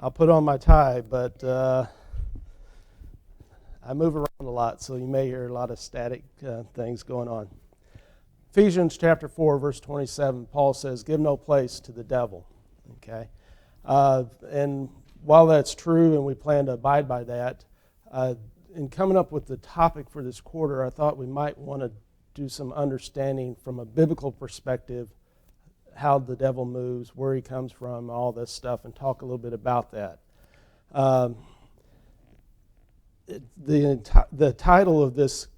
I'll put on my tie, but I move around a lot, so you may hear a lot of static things going on. Ephesians chapter 4, verse 27, Paul says, give no place to the devil. Okay, and while that's true and we plan to abide by that, in coming up with the topic for this quarter, I thought we might want to do some understanding from a biblical perspective how the devil moves, where he comes from, all this stuff, and talk a little bit about that. The title of this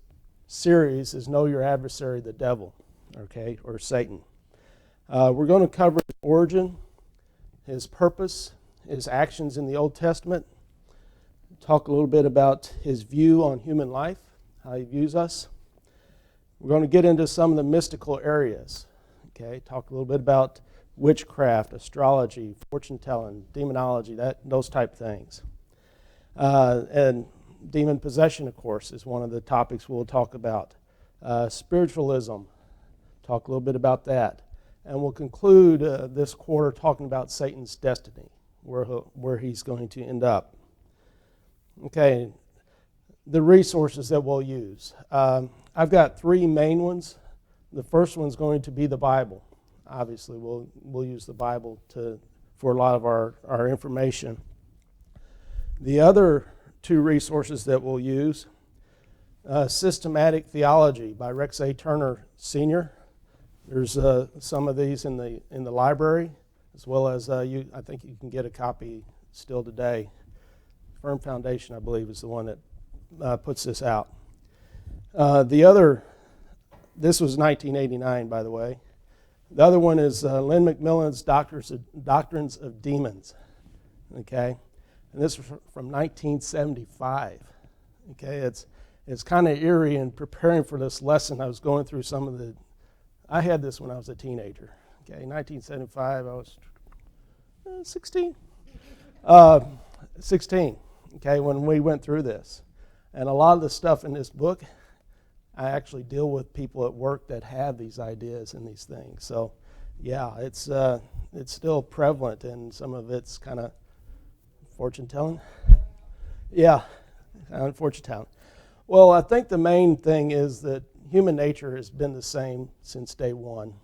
series is Know Your Adversary, the Devil, okay, or Satan. We're going to cover his origin, his purpose, his actions in the Old Testament, talk a little bit about his view on human life, how he views us. We're going to get into some of the mystical areas, okay, talk a little bit about witchcraft, astrology, fortune-telling, demonology, those type things. And demon possession, of course, is one of the topics we'll talk about. Spiritualism, talk a little bit about that. And we'll conclude this quarter talking about Satan's destiny, where he's going to end up. Okay, the resources that we'll use. I've got three main ones. The first one's going to be the Bible. Obviously, we'll use the Bible for a lot of our information. The other two resources that we'll use, Systematic Theology by Rex A. Turner Sr. There's some of these in the library, as well as I think you can get a copy still today. Firm Foundation, I believe, is the one that puts this out. This was 1989, by the way. The other one is Lynn McMillan's Doctrines of Demons. Okay, and this is from 1975. Okay, it's kind of eerie. In preparing for this lesson, I was going through some of I had this when I was a teenager. Okay, 1975, I was 16. 16. Okay, when we went through this, and a lot of the stuff in this book, I actually deal with people at work that have these ideas and these things. So, yeah, it's still prevalent, and some of it's kind of fortune telling. Yeah, fortune telling. Well, I think the main thing is that human nature has been the same since day one,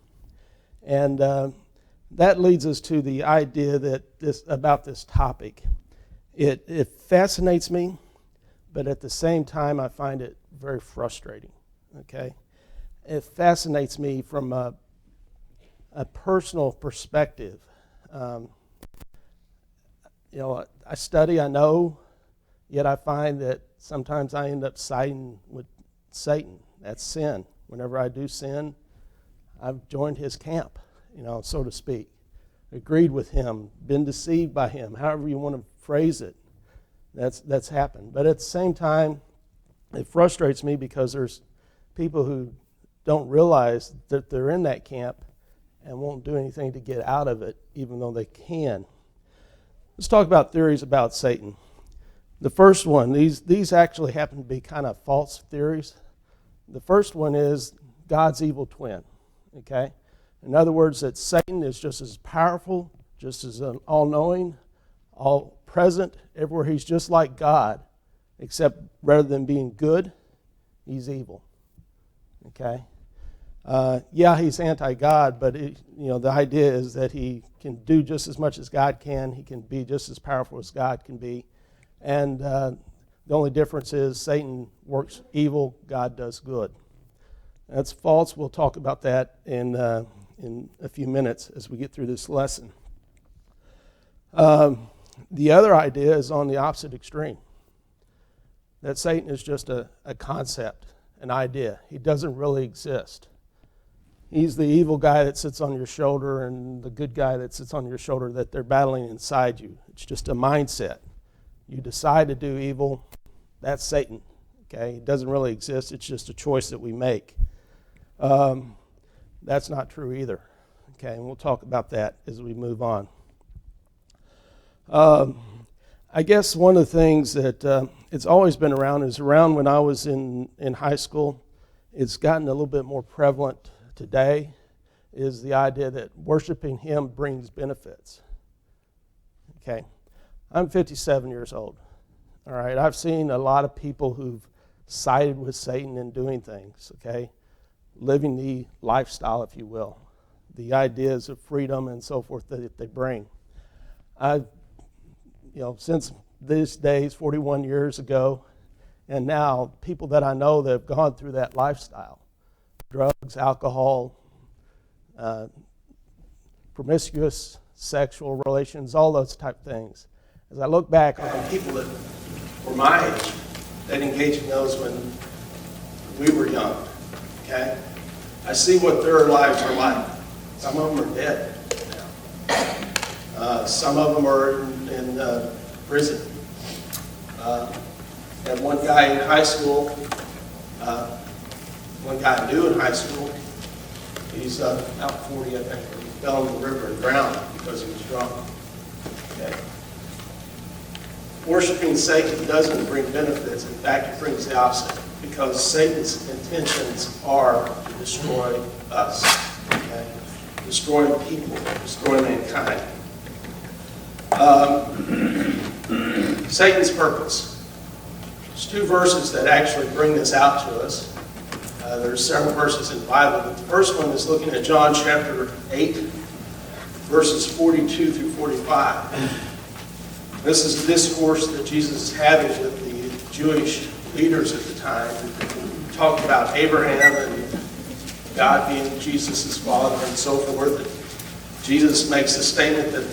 and that leads us to the idea that about this topic. It fascinates me, but at the same time, I find it very frustrating. Okay, it fascinates me from a personal perspective. I study, I know, yet I find that sometimes I end up siding with Satan. That's sin. Whenever I do sin, I've joined his camp, so to speak. Agreed with him, been deceived by him, however you want to phrase it. That's happened. But at the same time, it frustrates me because there's people who don't realize that they're in that camp and won't do anything to get out of it, even though they can. Let's talk about theories about Satan. The first one, these actually happen to be kind of false theories. The first one is God's evil twin. Okay? In other words, that Satan is just as powerful, just as all-knowing, all-present, everywhere. He's just like God, except rather than being good, he's evil. Okay? Yeah, he's anti-God, but the idea is that he can do just as much as God can. He can be just as powerful as God can be. And the only difference is Satan works evil, God does good. That's false. We'll talk about that in a few minutes as we get through this lesson. The other idea is on the opposite extreme, that Satan is just a concept, an idea. He doesn't really exist. He's the evil guy that sits on your shoulder and the good guy that sits on your shoulder, that they're battling inside you. It's just a mindset. You decide to do evil, that's Satan. Okay, it doesn't really exist. It's just a choice that we make. That's not true either. Okay, and we'll talk about that as we move on. I guess one of the things that it's always been around is around when I was in high school. It's gotten a little bit more prevalent today, is the idea that worshiping him brings benefits. Okay, I'm 57 years old. All right, I've seen a lot of people who've sided with Satan in doing things, okay? Living the lifestyle, if you will, the ideas of freedom and so forth that they bring. I've, since these days, 41 years ago, and now, people that I know that have gone through that lifestyle, drugs, alcohol, promiscuous sexual relations, all those type of things. As I look back on people that were my age, that engaged in those when we were young, okay? I see what their lives are like. Some of them are dead now. Some of them are in prison. And one guy in high school, one guy new in high school, he's about 40, I think. He fell in the river and drowned because he was drunk. Okay. Worshiping Satan doesn't bring benefits. In fact, it brings the opposite, because Satan's intentions are to destroy us, okay? Destroy people, destroy mankind. Satan's purpose. There's two verses that actually bring this out to us. There's several verses in the Bible, but the first one is looking at John chapter 8, verses 42 through 45. This is a discourse that Jesus is having with the Jewish leaders at the time, talking about Abraham and God being Jesus' father and so forth. And Jesus makes the statement that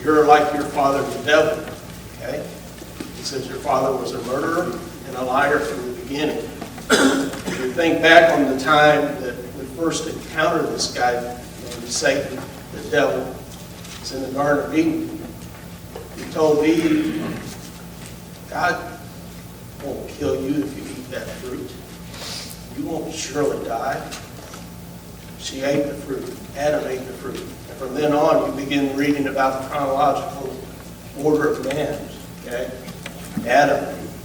you're like your father, the devil. Okay? He says your father was a murderer and a liar from the beginning. If you think back on the time that we first encountered this guy named Satan, the devil, it's in the Garden of Eden. He told Eve, God won't kill you if you eat that fruit. You won't surely die. She ate the fruit. Adam ate the fruit. And from then on, you begin reading about the chronological order of man. Okay? Adam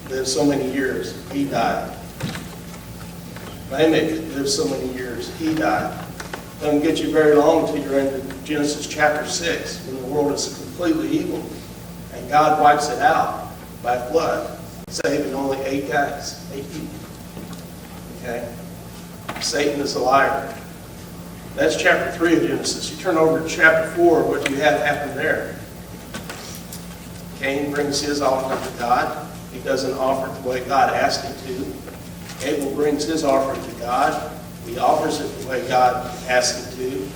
lived so many years. He died. Lamech lived so many years. He died. Doesn't get you very long until you're into Genesis chapter 6, when the world is completely evil. And God wipes it out by flood, saving only 8 guys, 8 people. Okay? Satan is a liar. That's chapter 3 of Genesis. You turn over to chapter 4, what do you have happen there? Cain brings his offering to God. He doesn't offer it the way God asked him to. Abel brings his offering to God. He offers it the way God asked him to.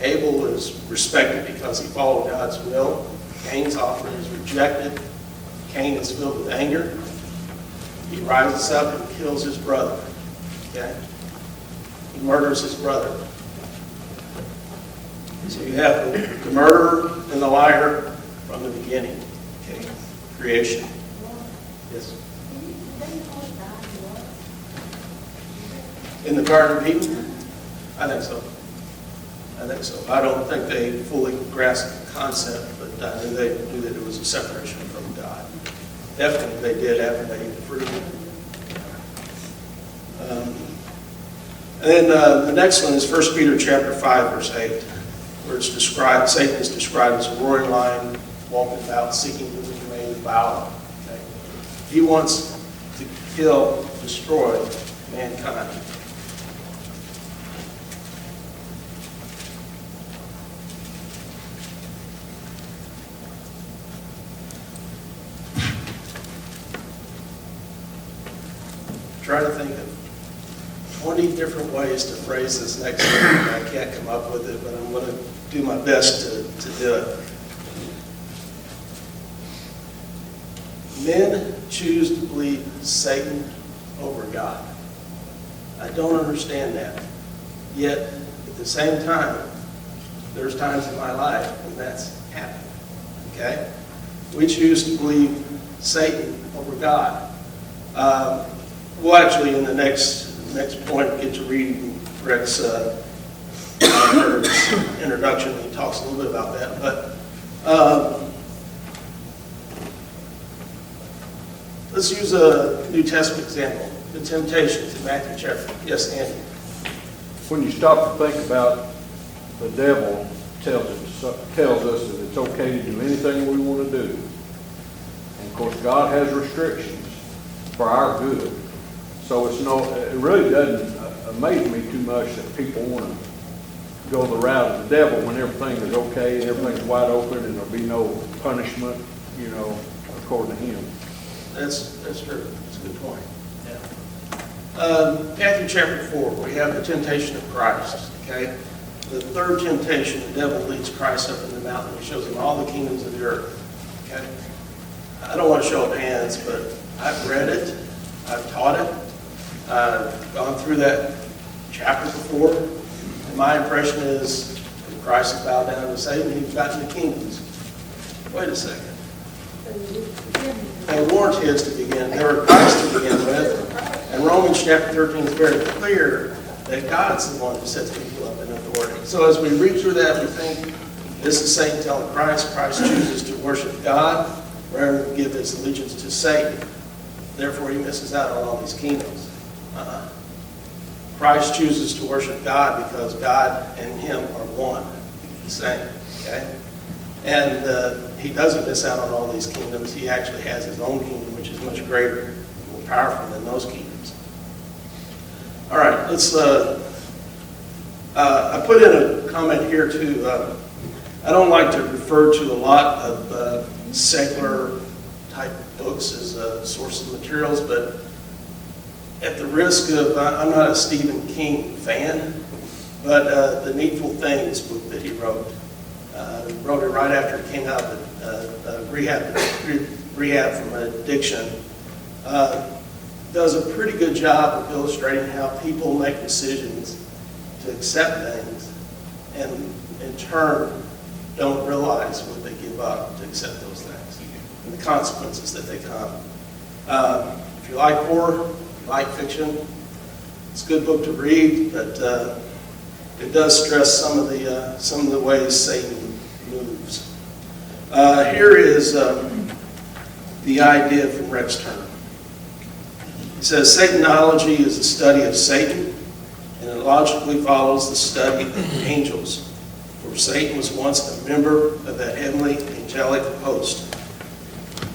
Abel is respected because he followed God's will. Cain's offering is rejected. Cain is filled with anger. He rises up and kills his brother. Okay? He murders his brother. So you have the murderer and the liar from the beginning. Okay? Creation. Yes? In the Garden of Eden? I think so. I don't think they fully grasped the concept, but I knew they knew that it was a separation from God. Definitely they did after they ate the fruit. And then the next one is 1 Peter chapter 5, verse 8, where it's described, Satan is described as a roaring lion, walking about, seeking whom he may devour. Okay? He wants to kill, destroy mankind. Try to think of 20 different ways to phrase this next one. I can't come up with it, but I'm going to do my best to do it. Men choose to believe Satan over God. I don't understand that. Yet, at the same time, there's times in my life when that's happened. Okay? We choose to believe Satan over God. We'll actually, in the next point, get to read Rex introduction. He talks a little bit about that. But let's use a New Testament example. The temptations in Matthew chapter. Yes, Andy. When you stop to think about the devil tells us that it's okay to do anything we want to do. And of course, God has restrictions for our good. So it really doesn't amaze me too much that people want to go the route of the devil when everything is okay and everything's wide open and there'll be no punishment, according to him. That's true. That's a good point. Matthew chapter 4, we have the temptation of Christ, okay? The third temptation, the devil leads Christ up in the mountain. He shows him all the kingdoms of the earth, okay? I don't want to show up hands, but I've read it. I've taught it. I've gone through that chapter before. And my impression is when Christ has bowed down to Satan, he's gotten the kingdoms. Wait a second. They weren't his to begin. They were Christ to begin with. And Romans chapter 13 is very clear that God's the one who sets people up in authority. So as we read through that, we think this is Satan telling Christ. Christ chooses to worship God rather than give his allegiance to Satan. Therefore, he misses out on all these kingdoms. Christ chooses to worship God because God and him are one, the same. Okay? And he doesn't miss out on all these kingdoms. He actually has his own kingdom, which is much greater, more powerful than those kingdoms. All right, let's. I put in a comment here too. I don't like to refer to a lot of secular type books as a source of materials, but at the risk of, I'm not a Stephen King fan, but the Needful Things book that he wrote. Wrote it right after he came out of rehab from addiction. Does a pretty good job of illustrating how people make decisions to accept things and in turn don't realize what they give up to accept those things and the consequences that they come. If you like horror, if you like fiction, it's a good book to read, but it does stress some of the ways Satan moves. Here is the idea from Rex Turner. He says, Satanology is the study of Satan, and it logically follows the study of angels, for Satan was once a member of that heavenly angelic host.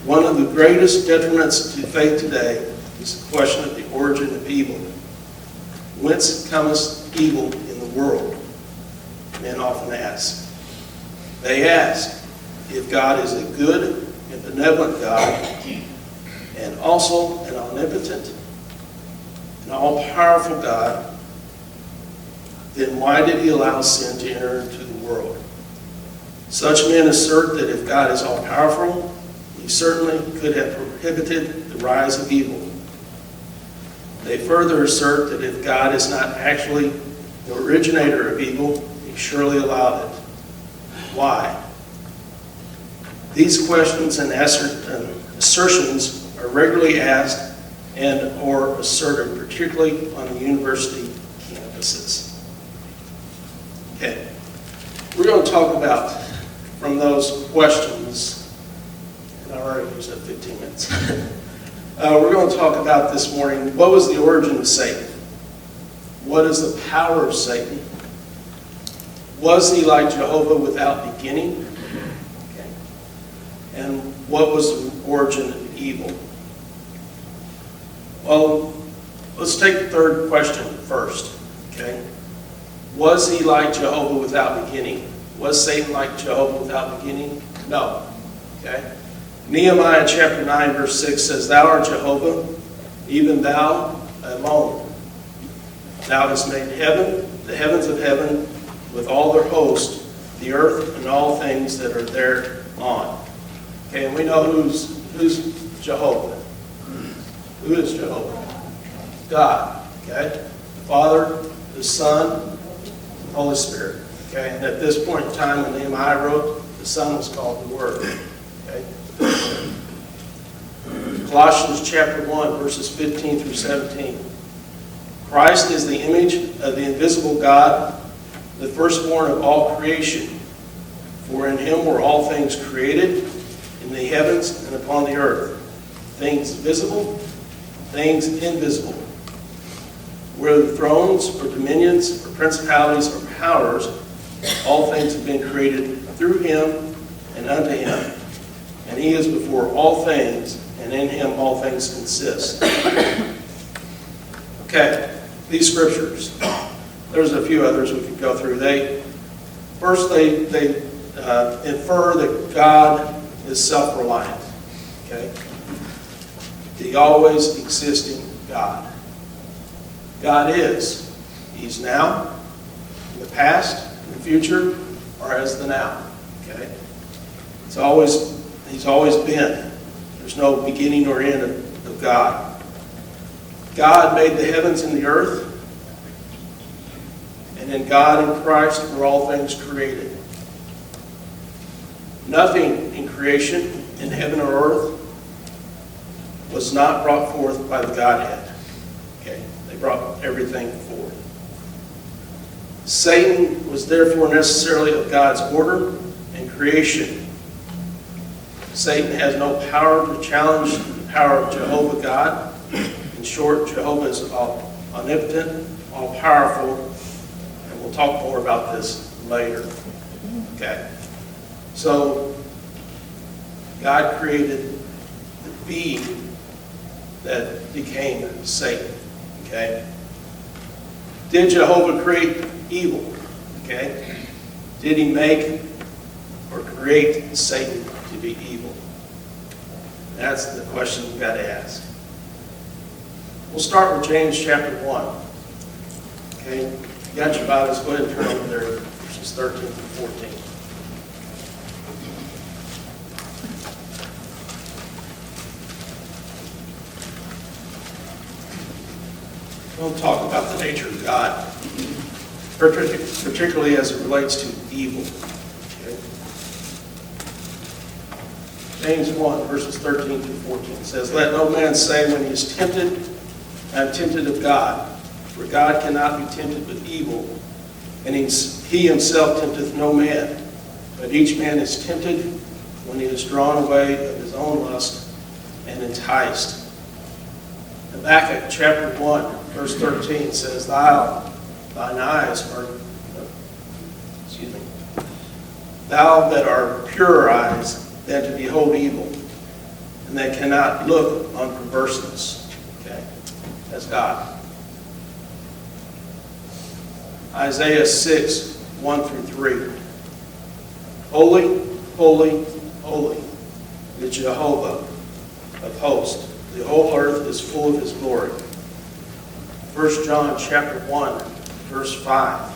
One of the greatest detriments to faith today is the question of the origin of evil. Whence cometh evil in the world? Men often ask. They ask if God is a good and benevolent God and also an omnipotent and all-powerful God, then why did he allow sin to enter into the world? Such men assert that if God is all-powerful, he certainly could have prohibited the rise of evil. They further assert that if God is not actually the originator of evil, he surely allowed it. Why? These questions and assertions are regularly asked and or asserted, particularly on the university campuses. Okay, we're going to talk about from those questions, and I already used up 15 minutes. We're going to talk about this morning, what was the origin of Satan? What is the power of Satan? Was he like Jehovah without beginning? Okay. And what was the origin of evil? Well, let's take the third question first. Okay. Was he like Jehovah without beginning? Was Satan like Jehovah without beginning? No. Okay. Nehemiah chapter 9 verse 6 says, Thou art Jehovah, even thou alone. Thou hast made heaven, the heavens of heaven, with all their host, the earth and all things that are thereon. Okay, and we know who's Jehovah. Who is Jehovah? God. Okay? The Father, the Son, the Holy Spirit. Okay, and at this point in time when Nehemiah wrote, the Son was called the Word. Okay? Colossians chapter 1, verses 15 through 17. Christ is the image of the invisible God, the firstborn of all creation. For in him were all things created, in the heavens and upon the earth, things visible, things invisible. Whether thrones or dominions or principalities or powers, All things have been created through him and unto him, and he is before all things, and in him all things consist. Okay, these scriptures. There's a few others we could go through. First, they infer that God is self-reliant. Okay, the always existing God. God is. He's now, in the past, in the future, or as the now. Okay, he's always been. There's no beginning or end of God. God made the heavens and the earth, and in God in Christ were all things created. Nothing in creation, in heaven or earth, was not brought forth by the Godhead. Okay, they brought everything forth. Satan was therefore necessarily of God's order and creation. Satan has no power to challenge the power of Jehovah God. In short, Jehovah is omnipotent, all-powerful, and we'll talk more about this later. Okay, so God created the being that became Satan. Okay, did Jehovah create evil? Okay, did he make or create Satan to be evil? That's the question you've got to ask. We'll start with James chapter 1. Okay, you got your Bibles, go ahead and turn over there, verses 13 through 14. We'll talk about the nature of God, particularly as it relates to evil. Okay. James 1, verses 13 through 14 says, "Let no man say when he is tempted, I am tempted of God. For God cannot be tempted with evil, and he himself tempteth no man. But each man is tempted when he is drawn away of his own lust and enticed." Habakkuk chapter 1, verse 13 says, thine eyes are, thou that are purer eyes than to behold evil, and that cannot look on perverseness. Okay, that's God. Isaiah 6, 1 through 3. Holy, holy, holy is Jehovah of hosts. The whole earth is full of his glory. 1 John chapter 1, verse 5.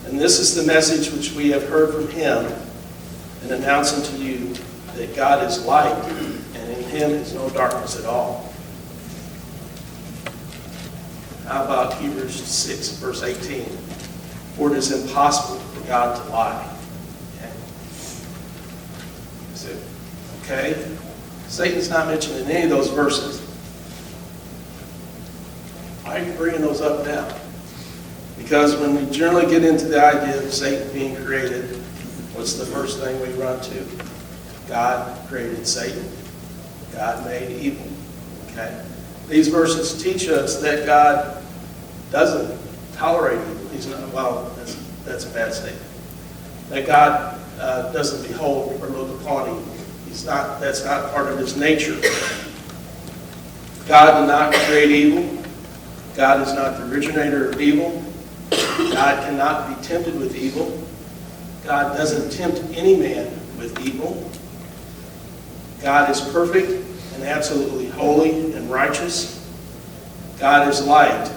And this is the message which we have heard from him and announce unto you, that God is light, and in him is no darkness at all. How about Hebrews 6, verse 18? For it is impossible for God to lie. Okay? Satan's not mentioned in any of those verses. Why are you bringing those up now? Because when we generally get into the idea of Satan being created, what's the first thing we run to? God created Satan. God made evil. Okay? These verses teach us that God doesn't tolerate evil. He's not, well, that's a bad statement. That God doesn't behold or look upon evil. That's not part of his nature. God did not create evil. God is not the originator of evil. God cannot be tempted with evil. God doesn't tempt any man with evil. God is perfect and absolutely holy and righteous. God is light,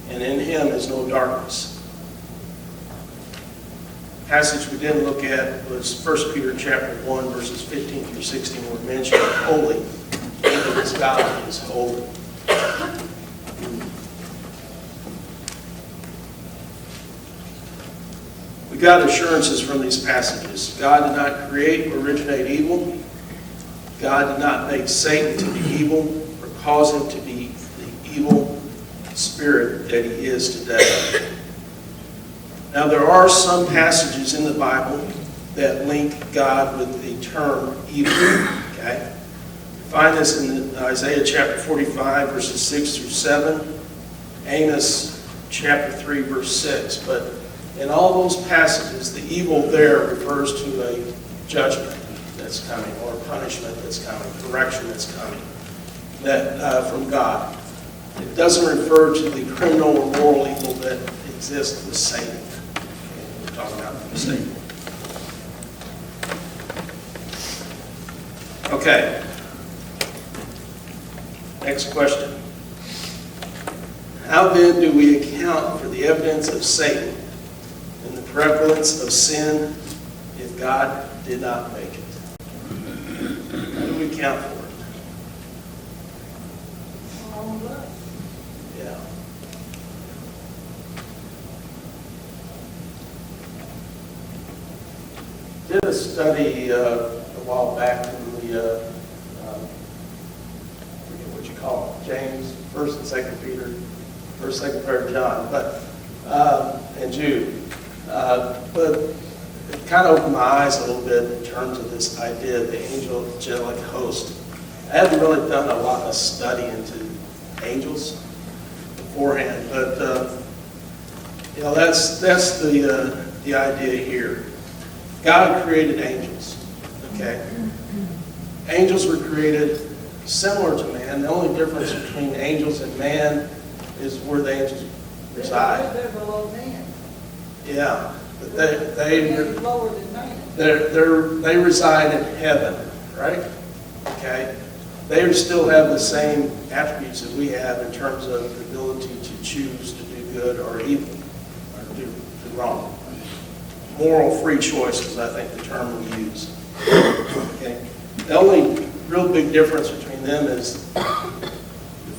and in him is no darkness. The passage we didn't look at was 1 Peter chapter 1, verses 15 through 16, where it mentioned holy, because God is holy. We got assurances from these passages. God did not create or originate evil. God did not make Satan to be evil or cause him to be the evil spirit that he is today. Now, there are some passages in the Bible that link God with the term evil. Okay? You find this in Isaiah chapter 45, verses 6 through 7, Amos chapter 3, verse 6. But In all those passages, the evil there refers to a judgment that's coming, or punishment that's coming, correction that's coming, that from God. It doesn't refer to the criminal or moral evil that exists with Satan. Okay, we're talking about Satan. Okay. Next question. How then do we account for the evidence of Satan and the prevalence of sin if God did not make it? How do we account for it? Yeah. Did a study a while back in the, I forget what you call it, James, 1st and 2nd Peter, 1st, 2nd, 3rd John, but, and Jude. But it kind of opened my eyes a little bit in terms of this idea of the angelic host. I haven't really done a lot of study into angels beforehand, but you know, that's the idea here. God created angels, okay? Angels were created similar to man. The only difference between angels and man is where the angels reside. They're below man. Yeah, but They're lower than man. they reside in heaven, right? Okay? They still have the same attributes that we have in terms of the ability to choose to do good or evil, or do wrong. Moral free choice is, I think, the term we use. Okay? The only real big difference between them is the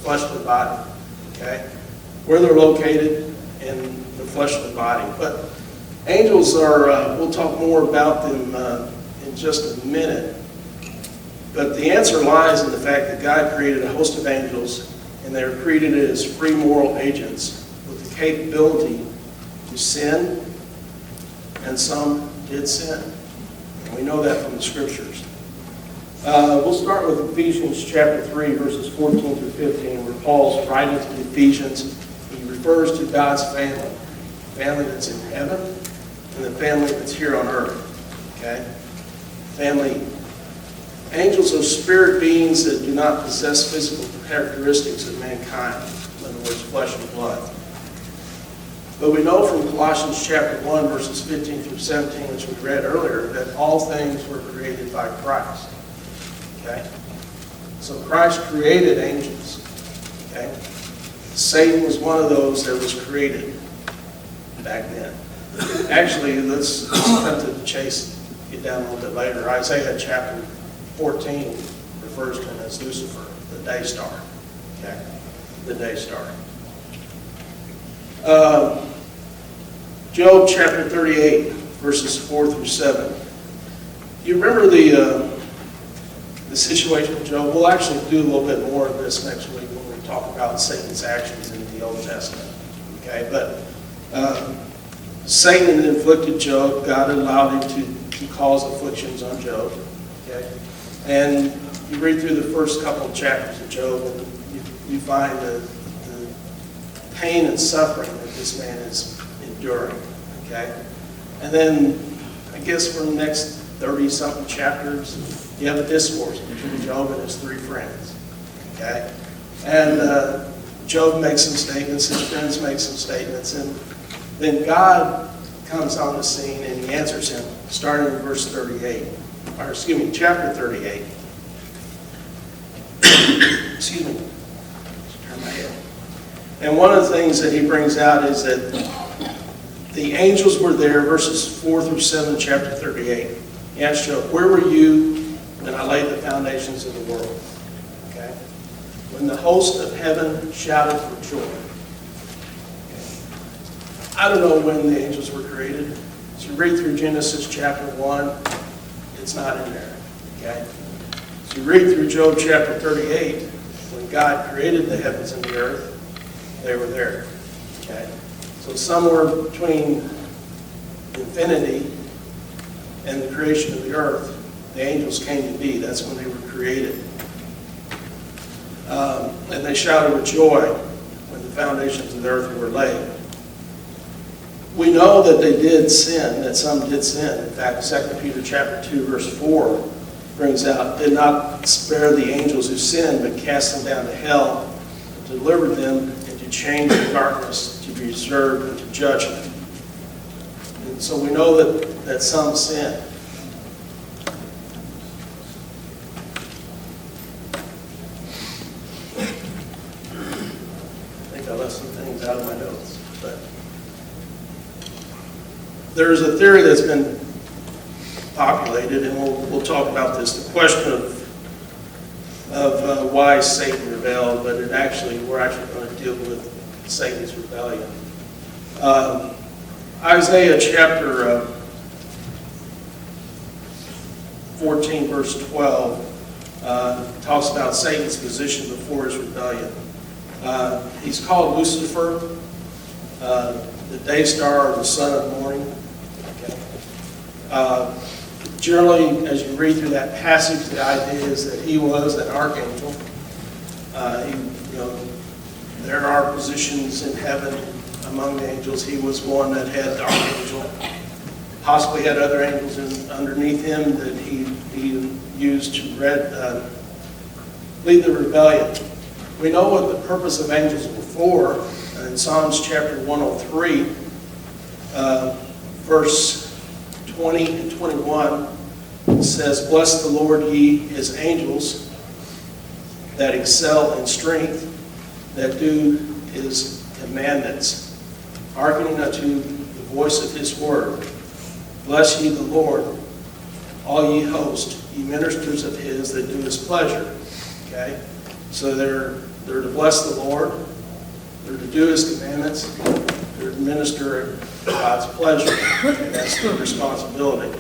fleshly body. Okay? Where they're located in the fleshly body. But angels are, we'll talk more about them in just a minute. But the answer lies in the fact that God created a host of angels, and they were created as free moral agents with the capability to sin, and some did sin. And we know that from the scriptures. We'll start with Ephesians chapter 3, verses 14 through 15, where Paul's writing to the Ephesians. He refers to God's family, the family that's in heaven and the family that's here on earth. Okay? Family. Angels are spirit beings that do not possess physical characteristics of mankind, in other words, flesh and blood. But we know from Colossians chapter 1, verses 15 through 17, which we read earlier, that all things were created by Christ. Okay? So Christ created angels. Okay? Satan was one of those that was created back then. Actually, let's cut to the chase, get down a little bit later. Isaiah chapter 14 refers to him as Lucifer, the day star. Okay? The day star. Job chapter 38, verses 4 through 7. You remember the situation of Job? We'll actually do a little bit more of this next week when we talk about Satan's actions in the Old Testament. Okay, but Satan inflicted Job. God allowed him to cause afflictions on Job. Okay, and you read through the first couple of chapters of Job, and you find the pain and suffering that this man is enduring. Okay, and then I guess for the next 30-something chapters, you have a discourse between Job and his three friends. Okay, and Job makes some statements, his friends make some statements, and then God comes on the scene and he answers him, starting in verse 38, or excuse me, chapter 38. Excuse me. Just turn my head. And one of the things that he brings out is that the angels were there, verses 4 through 7, chapter 38. He asked Job, where were you when I laid the foundations of the world? Okay? When the host of heaven shouted for joy. Okay. I don't know when the angels were created. As you read through Genesis chapter 1, it's not in there. Okay? As you read through Job chapter 38, when God created the heavens and the earth, they were there. Okay? So somewhere between infinity and the creation of the earth, the angels came to be. That's when they were created. And they shouted with joy when the foundations of the earth were laid. We know that they did sin, that some did sin. In fact, 2 Peter chapter 2, verse 4 brings out, did not spare the angels who sinned, but cast them down to hell, and delivered them into chains of darkness to be reserved unto judgment. And so we know that some sinned. I think I left some things out of my notes, but there's a theory that's been populated, and we'll talk about this, the question of why Satan rebelled, but we're actually going to deal with Satan's rebellion. Isaiah chapter 14, verse 12, talks about Satan's position before his rebellion. He's called Lucifer, the day star or the son of morning. Okay. Generally, as you read through that passage, the idea is that he was an archangel. There are positions in heaven among the angels. He was one that had the archangel, possibly had other angels underneath him that he used to lead the rebellion. We know what the purpose of angels were for. In Psalms chapter 103, verse 20 and 21, it says, "Bless the Lord, ye his angels, that excel in strength, that do his commandments, hearkening unto the voice of his word. Bless ye the Lord, all ye hosts, ye ministers of his that do his pleasure." Okay? So they're to bless the Lord, they're to do his commandments, they're to minister God's pleasure. And that's their responsibility.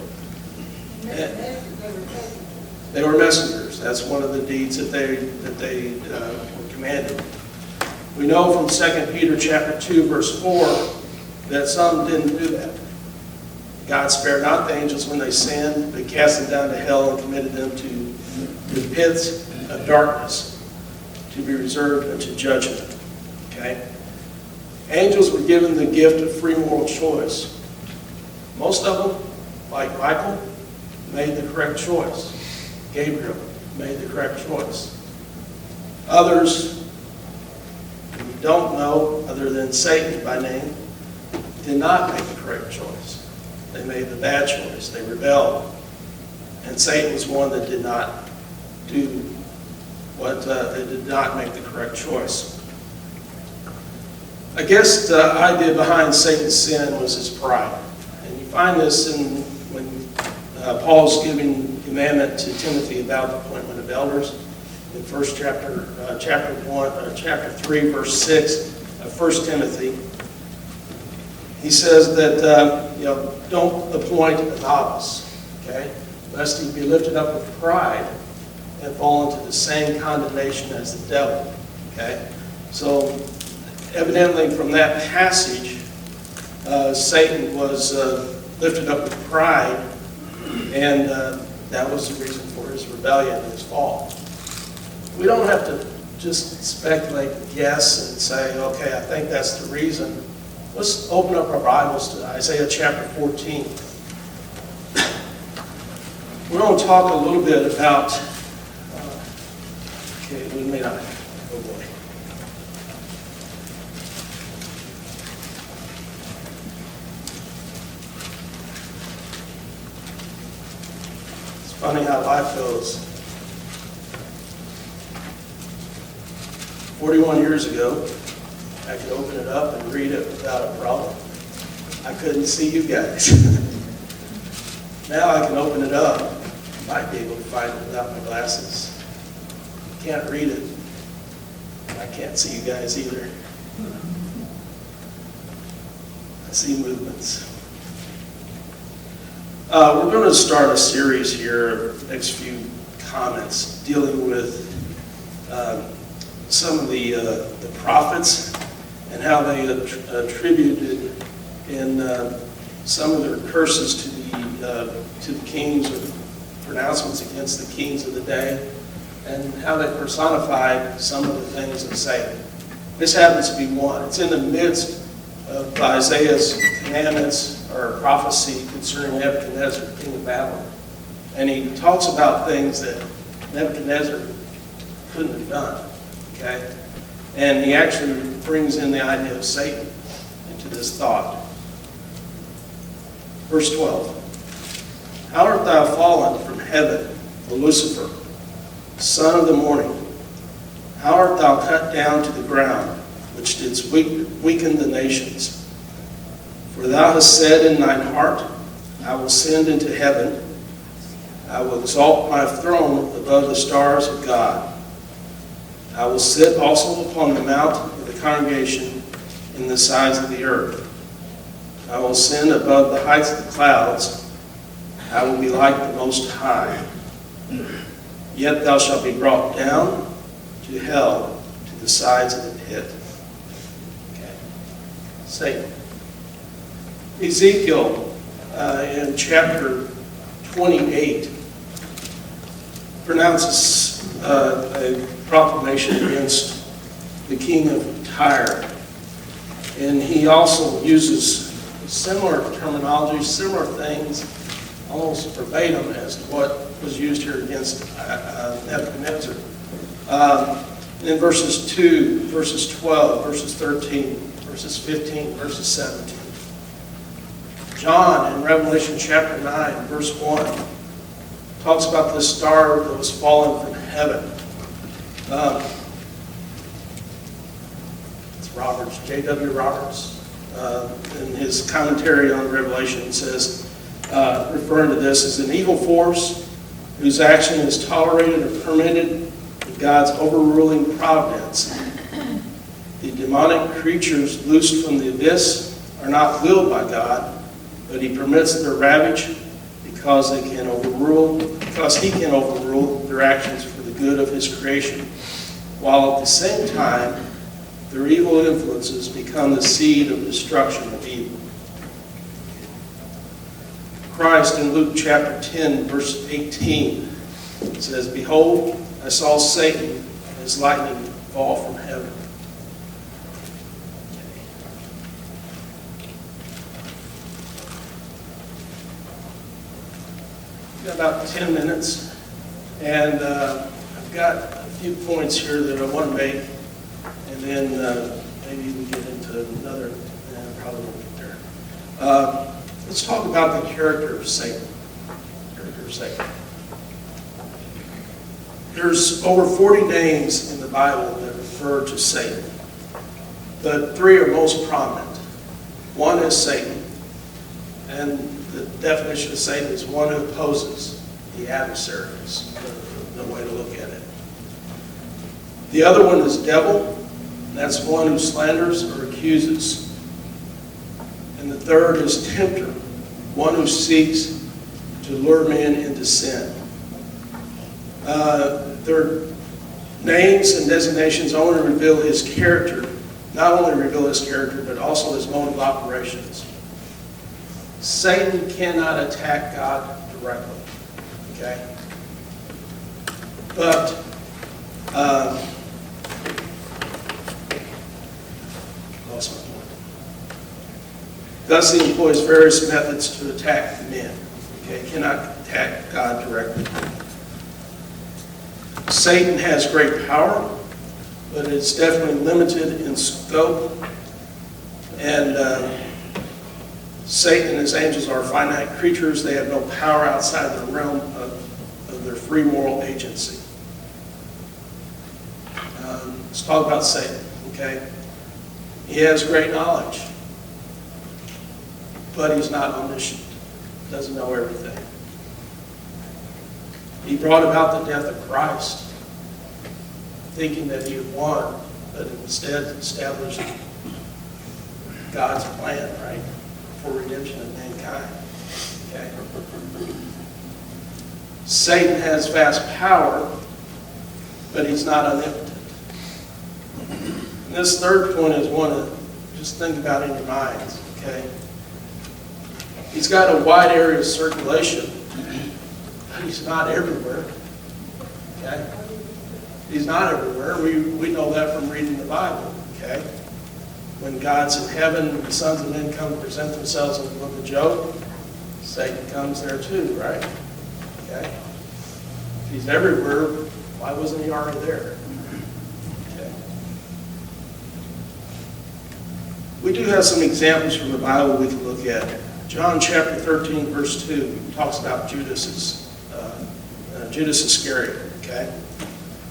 They were messengers. That's one of the deeds that they were commanded. We know from 2 Peter chapter 2, verse 4, that some didn't do that. God spared not the angels when they sinned, but cast them down to hell and committed them to the pits of darkness to be reserved unto judgment. Okay? Angels were given the gift of free moral choice. Most of them, like Michael, made the correct choice. Gabriel made the correct choice. Others, we don't know, other than Satan by name, did not make the correct choice. They made the bad choice. They rebelled. And Satan was one that did not do they did not make the correct choice. I guess the idea behind Satan's sin was his pride. And you find this when Paul's giving commandment to Timothy about the appointment of elders. In chapter 3, verse 6 of 1 Timothy, he says that don't appoint a novice, okay, lest he be lifted up with pride and fall into the same condemnation as the devil. Okay, so evidently from that passage, Satan was lifted up with pride, and that was the reason for his rebellion and his fall. We don't have to just speculate and guess and say, okay, I think that's the reason. Let's open up our Bibles to Isaiah chapter 14. We're going to talk a little bit about, we may not, oh boy. It's funny how life goes. 41 years ago, I could open it up and read it without a problem. I couldn't see you guys. Now I can open it up. Might be able to find it without my glasses. Can't read it. I can't see you guys either. I see movements. We're going to start a series here, next few comments, dealing with some of the prophets and how they attributed in some of their curses to the kings, or pronouncements against the kings of the day, and how they personified some of the things of Satan. This happens to be one. It's in the midst of Isaiah's commandments or a prophecy concerning Nebuchadnezzar, king of Babylon. And he talks about things that Nebuchadnezzar couldn't have done, okay? And he actually brings in the idea of Satan into this thought. Verse 12. How art thou fallen from heaven, O Lucifer, son of the morning? How art thou cut down to the ground, which didst weaken the nations? For thou hast said in thine heart, I will ascend into heaven. I will exalt my throne above the stars of God. I will sit also upon the mount of the congregation in the sides of the earth. I will ascend above the heights of the clouds. I will be like the Most High. Yet thou shalt be brought down to hell, to the sides of the pit. Okay. Satan. Ezekiel, in chapter 28, pronounces a proclamation against the king of Tyre. And he also uses similar terminology, similar things, almost verbatim as to what was used here against Nebuchadnezzar. In verses 2, verses 12, verses 13, verses 15, verses 17. John, in Revelation chapter 9, verse 1, talks about this star that was fallen from heaven. It's Roberts, J.W. Roberts, in his commentary on Revelation, says, referring to this as an evil force whose action is tolerated or permitted in God's overruling providence. The demonic creatures loosed from the abyss are not willed by God, but he permits their ravage because he can overrule their actions for the good of his creation, while at the same time their evil influences become the seed of destruction of evil. Christ in Luke chapter 10, verse 18 says, Behold, I saw Satan as lightning fall from heaven. Got about 10 minutes, and I've got a few points here that I want to make, and then maybe we get into another, probably won't get there. Let's talk about the character of Satan. There's over 40 names in the Bible that refer to Satan, but 3 are most prominent. One is Satan, and the definition of Satan is one who opposes the adversary, is the way to look at it. The other one is devil, and that's one who slanders or accuses. And the third is tempter, one who seeks to lure men into sin. Their names and designations only reveal his character, not only reveal his character, but also his mode of operations. Satan cannot attack God directly, okay? But lost my point. Thus he employs various methods to attack men. Okay, he cannot attack God directly. Satan has great power, but it's definitely limited in scope. And Satan and his angels are finite creatures. They have no power outside the realm of their free moral agency. Let's talk about Satan, okay? He has great knowledge, but he's not omniscient. Doesn't know everything. He brought about the death of Christ, thinking that he had won, but instead established God's plan, right, for redemption of mankind. Okay. Satan has vast power, but he's not omnipotent. And this third point is one to just think about in your minds, okay? He's got a wide area of circulation, but he's not everywhere, okay? He's not everywhere. We know that from reading the Bible, okay? When God's in heaven, the sons of men come to present themselves in the book of Job, Satan comes there too, right? Okay? If he's everywhere, why wasn't he already there? Okay. We do have some examples from the Bible we can look at. John chapter 13, verse 2 talks about Judas Iscariot, okay?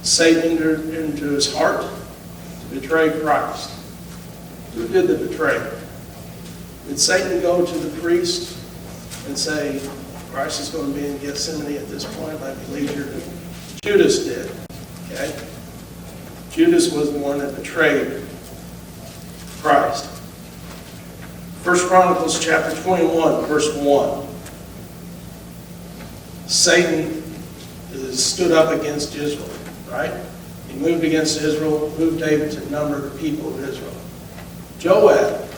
Satan entered into his heart to betray Christ. Who did the betrayal? Did Satan go to the priest and say, Christ is going to be in Gethsemane at this point, I believe you're... Judas did, okay? Judas was the one that betrayed Christ. 1 Chronicles chapter 21, verse 1. Satan stood up against Israel, right? He moved against Israel, moved David to number the people of Israel. Joab,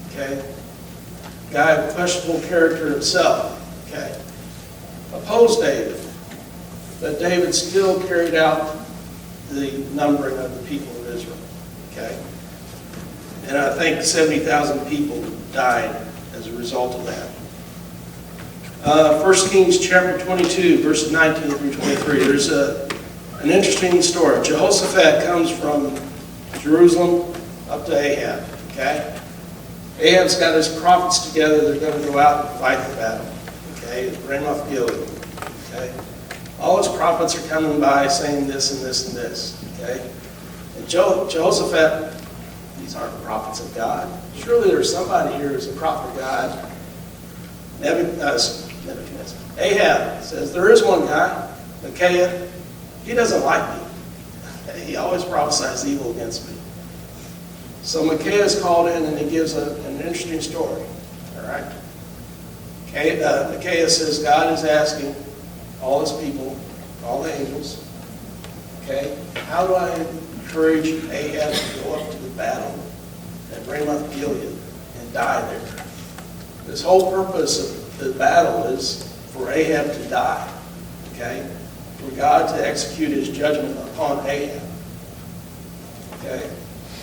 okay, guy of questionable character himself, okay, opposed David, but David still carried out the numbering of the people of Israel, okay? And I think 70,000 people died as a result of that. 1 Kings chapter 22, verses 19 through 23. There's an interesting story. Jehoshaphat comes from Jerusalem up to Ahab, okay? Ahab's got his prophets together. They're going to go out and fight the battle, okay? It's Ramoth Gilead, okay? All his prophets are coming by saying this and this and this, okay? And Jehoshaphat, these aren't prophets of God. Surely there's somebody here who's a prophet of God. Nebuchadnezzar. Ahab says, there is one guy, Micaiah. He doesn't like me. He always prophesies evil against me. So Micaiah is called in and he gives an interesting story. All right? Micaiah says God is asking all his people, all the angels, okay, how do I encourage Ahab to go up to the battle at Ramoth Gilead and die there? This whole purpose of the battle is for Ahab to die, okay? For God to execute his judgment upon Ahab, okay?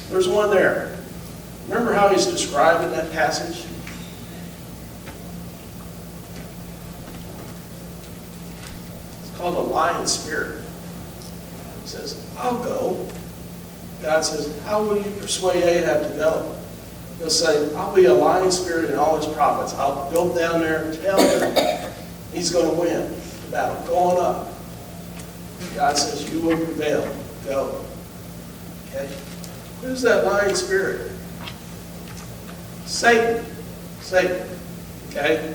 There's one there. Remember how he's described in that passage? It's called a lying spirit. He says, I'll go. God says, how will you persuade Ahab to go? He'll say, I'll be a lying spirit in all his prophets. I'll go down there and tell him he's going to win the battle. Going up. God says, you will prevail. Go. Okay? Who's that lying spirit? Satan. Satan. Okay?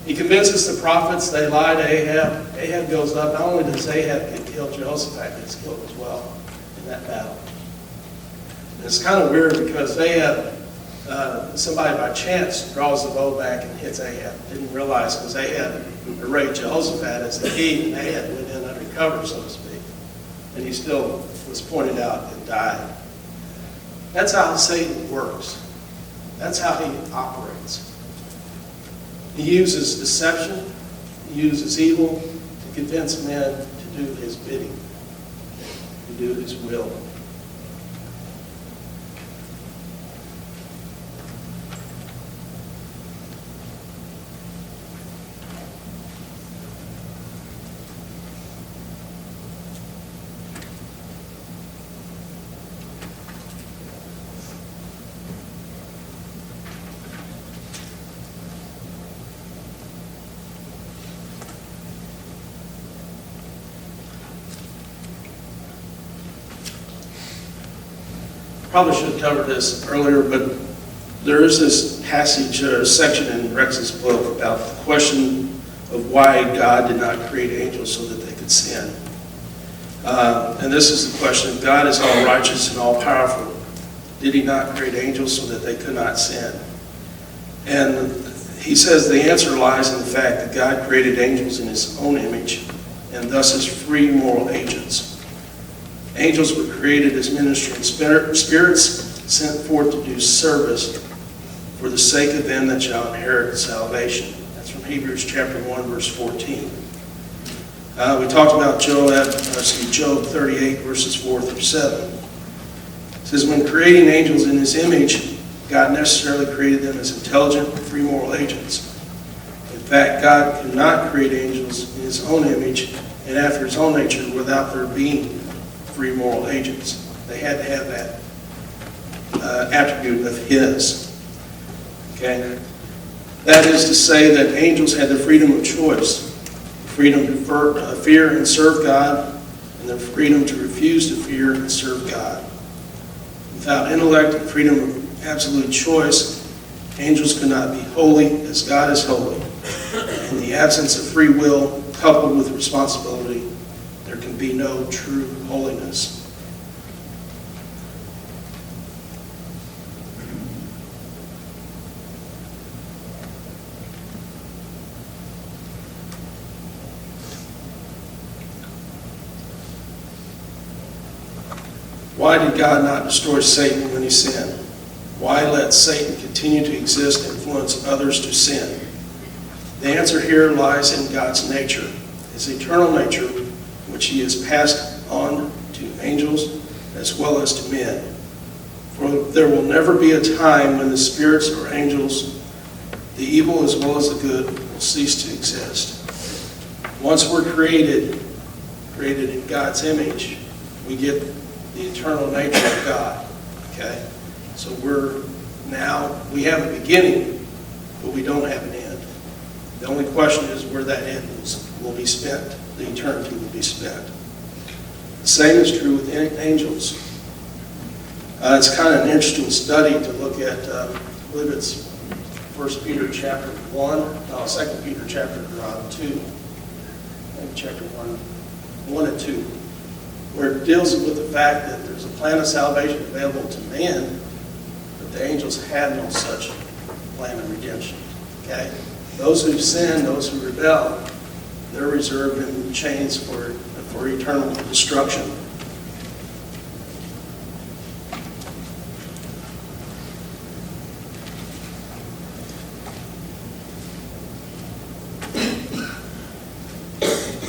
He convinces the prophets, they lie to Ahab. Ahab goes up. Not only does Ahab get killed, Jehoshaphat gets killed as well in that battle. And it's kind of weird because Ahab, somebody by chance draws the bow back and hits Ahab. Didn't realize because Ahab arrayed Jehoshaphat as the king, and Ahab went in under cover, so to speak. And he still was pointed out and died. That's how Satan works. That's how he operates. He uses deception, he uses evil to convince men to do his bidding, to do his will. Probably should have covered this earlier, but there is this passage or section in Rex's book about the question of why God did not create angels so that they could sin. And this is the question: if God is all righteous and all powerful, did he not create angels so that they could not sin? And he says the answer lies in the fact that God created angels in his own image and thus as free moral agents. Angels were created as ministering spirits sent forth to do service for the sake of them that shall inherit salvation. That's from Hebrews chapter 1, verse 14. We talked about Job 38, verses 4 through 7. It says, when creating angels in his image, God necessarily created them as intelligent, free moral agents. In fact, God could not create angels in his own image and after his own nature without their being free moral agents. They had to have that attribute of his. Okay? That is to say that angels had the freedom of choice, freedom to fear and serve God, and the freedom to refuse to fear and serve God. Without intellect and freedom of absolute choice, angels could not be holy as God is holy. In the absence of free will coupled with responsibility, there can be no true holiness. Why did God not destroy Satan when he sinned? Why let Satan continue to exist and influence others to sin? The answer here lies in God's nature, his eternal nature, which he has passed on to angels as well as to men. For there will never be a time when the spirits or angels, the evil as well as the good, will cease to exist. Once we're created in God's image, we get the eternal nature of God. Okay? So we have a beginning, but we don't have an end. The only question is where that end will be spent. The eternity will be spent. The same is true with angels. It's kind of an interesting study to look at. I believe it's 1 Peter chapter 1, no, 2 Peter chapter 2, maybe chapter 1 and 2, where it deals with the fact that there's a plan of salvation available to man, but the angels had no such plan of redemption. Okay? Those who sin, those who rebel, they're reserved in chains for eternal destruction.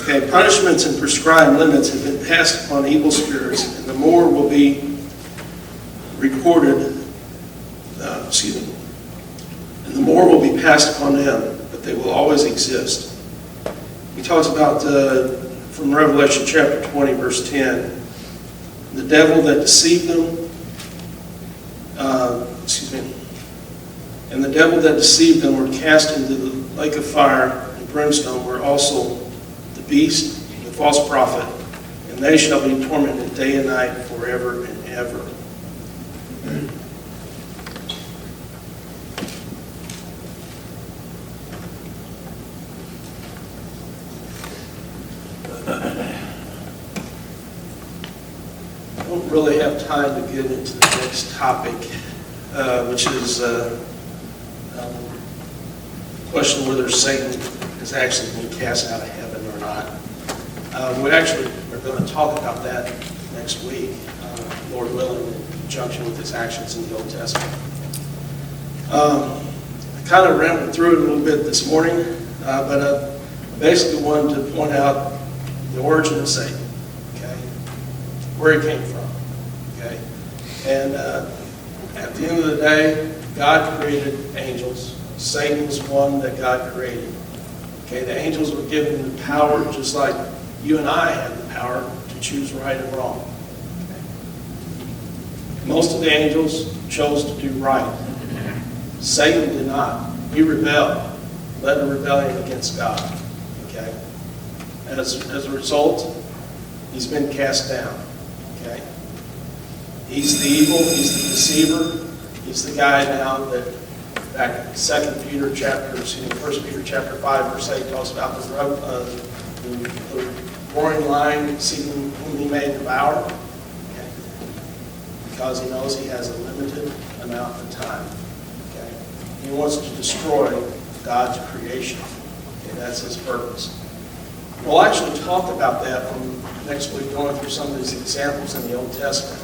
Okay, punishments and prescribed limits have been passed upon evil spirits, and the more will be recorded, and the more will be passed upon them, but they will always exist. He talks about, from Revelation chapter 20, verse 10, the devil that deceived them, and the devil that deceived them were cast into the lake of fire and brimstone, where also the beast, the false prophet, and they shall be tormented day and night forever and ever. I don't really have time to get into the next topic, which is the question whether Satan has actually been cast out of heaven or not. We actually are going to talk about that next week, Lord willing, in conjunction with his actions in the Old Testament. I kind of rambled through it a little bit this morning, but I basically wanted to point out the origin of Satan, okay, where he came from, okay, and at the end of the day, God created angels. Satan was one that God created. Okay, the angels were given the power, just like you and I have the power to choose right and wrong. Okay. Most of the angels chose to do right. Satan did not. He rebelled, led a rebellion against God. Okay. As a result, he's been cast down. Okay. He's the evil. He's the deceiver. He's the guy now that. Back in 1 Peter chapter 5, verse 8 talks about the roaring lion seeking whom he may devour. Okay. Because he knows he has a limited amount of time. Okay. He wants to destroy God's creation. Okay. That's his purpose. We'll actually talk about that from next week, going through some of these examples in the Old Testament.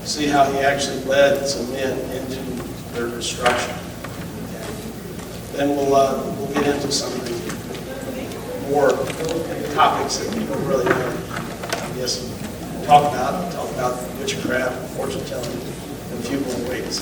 See how he actually led some men into their destruction. Then we'll get into some of the more topics that people really want to, talk about witchcraft, fortune telling, and a few more ways.